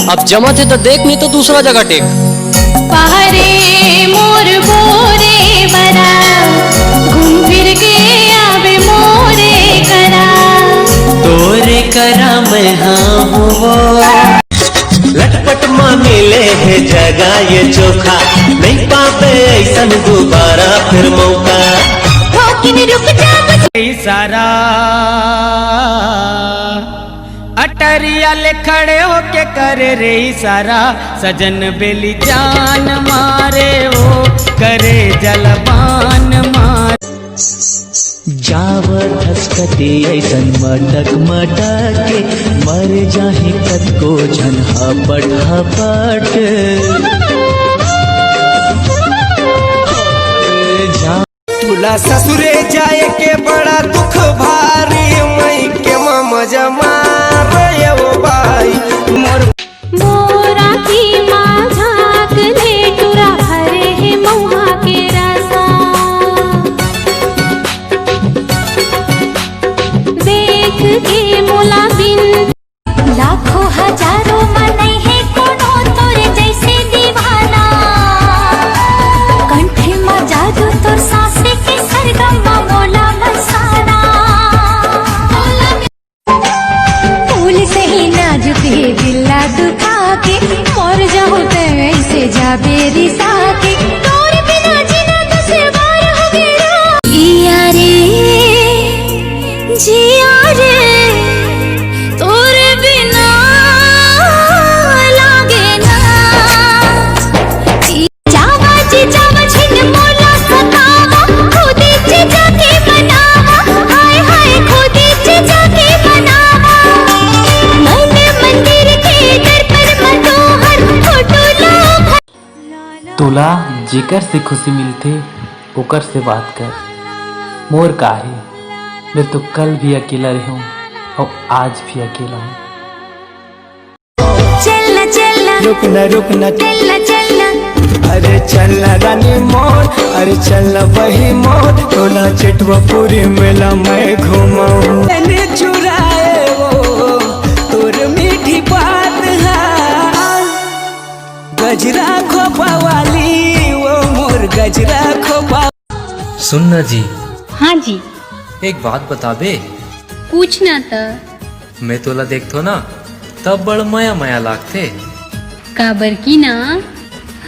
अब जमा थे तो देख, नहीं तो दूसरा जगह टेक। पहरे मोर बोरे बरा, घूम फिर के आवे मोरे करा। तोरे करा मैं हाँ वो लटपट मिले है जगह ये चोखा, नहीं पाते ऐसन दोबारा फिर मौका। रुक जा सारा अटरिया ले खड़े होके करे रे सारा, सजन बेली जान मारे वो करे जलपान मारे। जावर धसकती ऐसन मटक मटक के मर जाही कत को झन हपट हपट। तुला ससुरे जाए के बड़ा दुख भारी, मई के मजा मारे वो भाई मोर। मोरा की माझाक ले टुरा भरे है मौहा के रसा, देख के मोला बिन लाखों हजारों मन है कोनो तोरे जैसे दीवाना। कंठे में जादू तोर सांसे के सरगम मोला मसाना। फूल से ही नाजुक है दिला दुखा के, और जाओ तो ऐसे जा बेरिसा के। तोर बिना जीना तो से बार हो गया। जिया रे जिया रे तोर बिना लागे ना। जावा जी जावा छिन मोला सतावा, खुदी जी जाके बनावा। हाय हाय खुदी जी जाके बनावा। मन मंदिर के दर पर मनोहर फोटो लोग। तोला जेकर से खुशी मिलते ओकर से बात कर। मोर काहे, मैं तो कल भी अकेला रही हूँ और आज भी अकेला हूँ। चलना चलना रुकना रुकना चलना चलना, अरे चलना रानी मोर, अरे चलना वही मोर। तोला चिटवा पूरी मेला मैं घुमाऊं। मैंने चुराए वो तोर मीठी बात है, गजरा खोपा वाली वो मोर गजरा खोपा। सुनना जी, हाँ जी एक बात बताबे। पूछना था। मैं तोला देखतो ना तब बड़ माया माया लागते। काबर की ना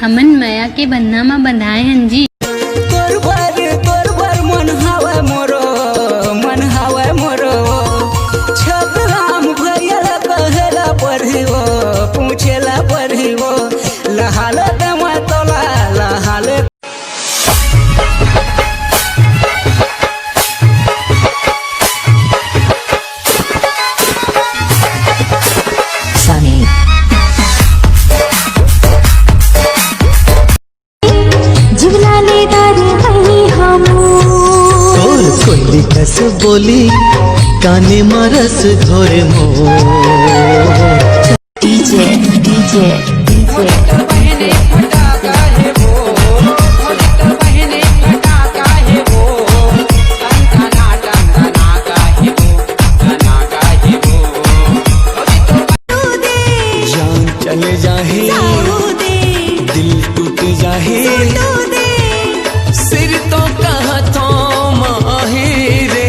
हमन माया के बन्ना में बंधाए हन जी। तोर बर मन हावे मोरो, मन हावे मोरो। छतराम भैया कहेला पढ़ी वो, पूछेला पढ़ी वो। लहाले दमा तोला लहाले। जीवना ले दारी वही हम तोर कोई कस बोली काने मरस घोरे मोर। डीजे डीजे डीजे जान चले जाहे, दिल टूट जाहे, सिर तो कहाँ तो माही रे।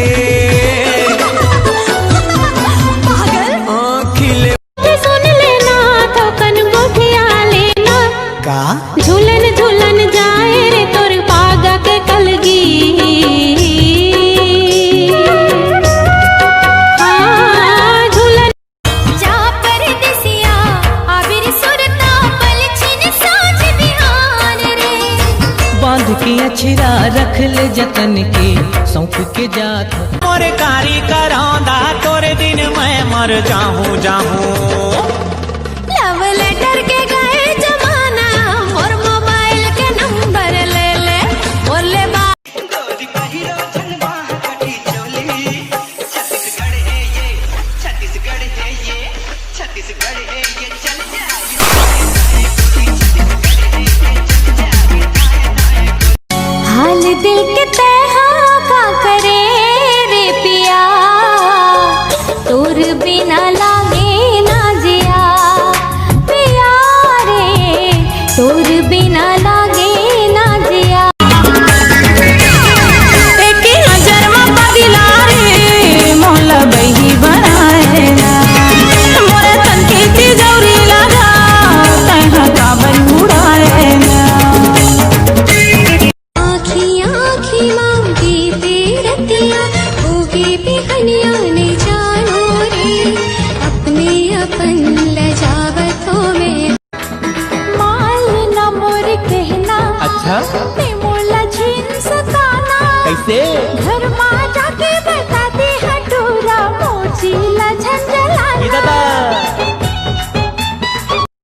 आँखिले सुन लेना तो कन गोठिया लेना। का झूलन झूलन जाए रे तोर पागा के कलगी। हाँ झूलन जा परदेसिया आबिर सुरता पल छिन साँझ बिहान रे। बांध के अछरा रख ले जतन के सौंप के जात। मोर कारी करौंदा तोरे दिन मैं मर जाहूँ जाहूँ।